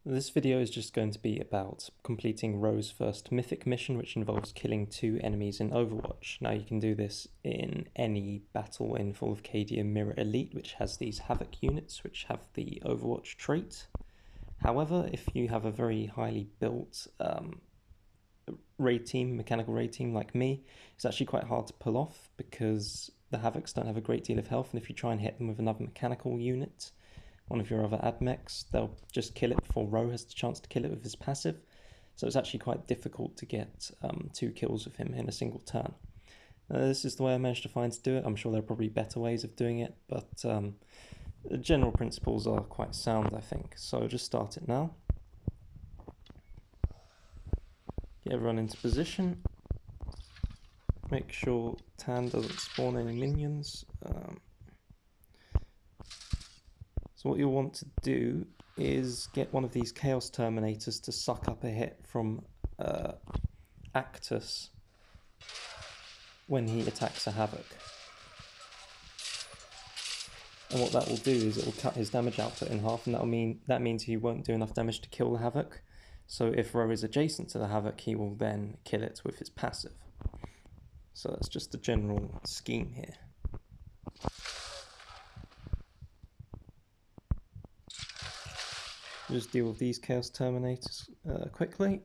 This video is just going to be about completing Ro's first Mythic mission, which involves killing 2 enemies in Overwatch. Now you can do this in any battle in Full of Cadia Mirror Elite, which has these Havoc units, which have the Overwatch trait. However, if you have a very highly built mechanical raid team like me, it's actually quite hard to pull off because the Havocs don't have a great deal of health, and if you try and hit them with another mechanical unit, one of your other admechs, they'll just kill it before Ro has the chance to kill it with his passive. So it's actually quite difficult to get 2 kills with him in a single turn. This is the way I managed to find to do it. I'm sure there are probably better ways of doing it, but the general principles are quite sound, I think. So just start it now. Get everyone into position. Make sure Tan doesn't spawn any minions. So what you'll want to do is get one of these Chaos Terminators to suck up a hit from Actus when he attacks a Havoc. And what that will do is it will cut his damage output in half, and that means he won't do enough damage to kill the Havoc. So if Ro is adjacent to the Havoc, he will then kill it with his passive. So that's just the general scheme here. Just deal with these Chaos Terminators quickly.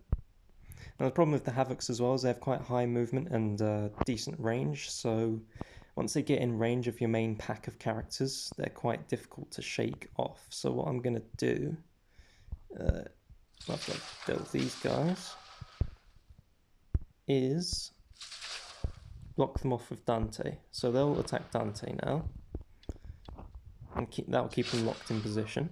Now the problem with the Havocs as well is they have quite high movement and decent range, so once they get in range of your main pack of characters, they're quite difficult to shake off. So what I'm going to do, after I've dealt with these guys, is block them off with Dante. So they'll attack Dante now, and that'll keep them locked in position.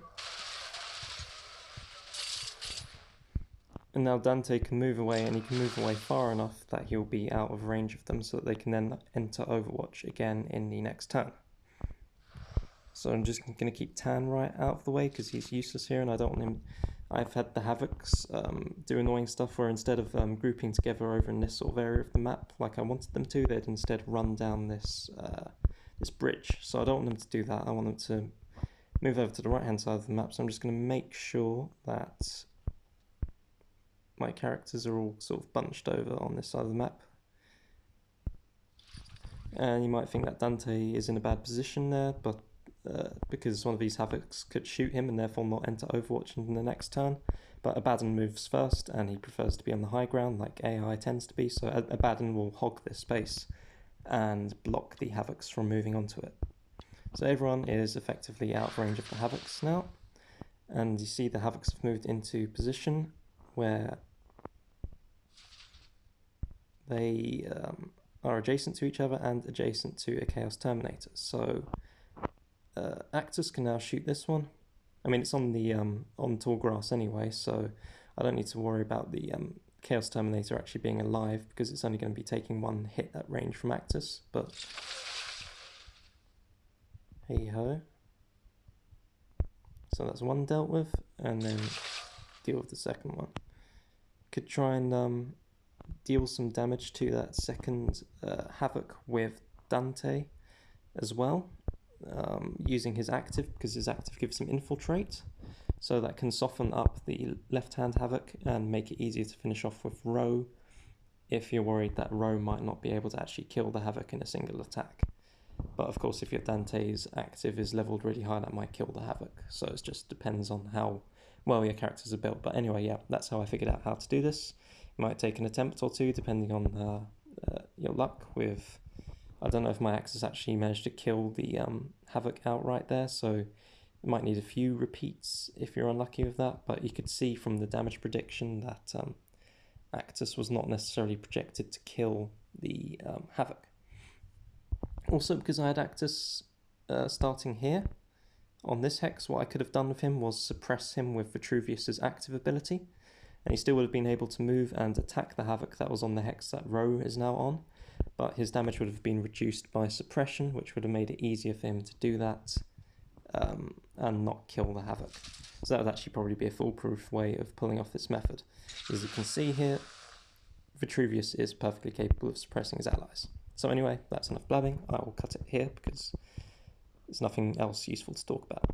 And now Dante can move away, and he can move away far enough that he'll be out of range of them so that they can then enter Overwatch again in the next turn. So I'm just going to keep Tan right out of the way because he's useless here and I don't want him... I've had the Havocs do annoying stuff where instead of grouping together over in this sort of area of the map like I wanted them to, they'd instead run down this bridge. So I don't want them to do that. I want them to move over to the right hand side of the map, so I'm just going to make sure that my characters are all sort of bunched over on this side of the map. And you might think that Dante is in a bad position there, but because one of these Havocs could shoot him and therefore not enter Overwatch in the next turn. But Abaddon moves first and he prefers to be on the high ground like AI tends to be, so Abaddon will hog this space and block the Havocs from moving onto it. So everyone is effectively out of range of the Havocs now, and you see the Havocs have moved into position where they are adjacent to each other and adjacent to a Chaos Terminator. So Actus can now shoot this one. I mean, it's on the on tall grass anyway, so I don't need to worry about the Chaos Terminator actually being alive because it's only going to be taking 1 hit at range from Actus. But hey ho. So that's 1 dealt with, and then deal with the second one. Could try and deal some damage to that second Havoc with Dante as well, using his active, because his active gives him infiltrate, so that can soften up the left hand Havoc and make it easier to finish off with Ro if you're worried that Ro might not be able to actually kill the Havoc in a single attack. But of course if your Dante's active is leveled really high, that might kill the Havoc, so it just depends on how well your characters are built. But anyway, yeah, that's how I figured out how to do this. It might take an attempt or 2 depending on your luck with... I don't know if my Axis actually managed to kill the Havoc outright there, so you might need a few repeats if you're unlucky with that, but you could see from the damage prediction that Actus was not necessarily projected to kill the Havoc. Also, because I had Actus starting here on this hex, what I could have done with him was suppress him with Vitruvius's active ability, and he still would have been able to move and attack the Havoc that was on the hex that Ro is now on, but his damage would have been reduced by suppression, which would have made it easier for him to do that and not kill the Havoc. So that would actually probably be a foolproof way of pulling off this method. As you can see here, Vitruvius is perfectly capable of suppressing his allies. So anyway, that's enough blabbing. I will cut it here because there's nothing else useful to talk about.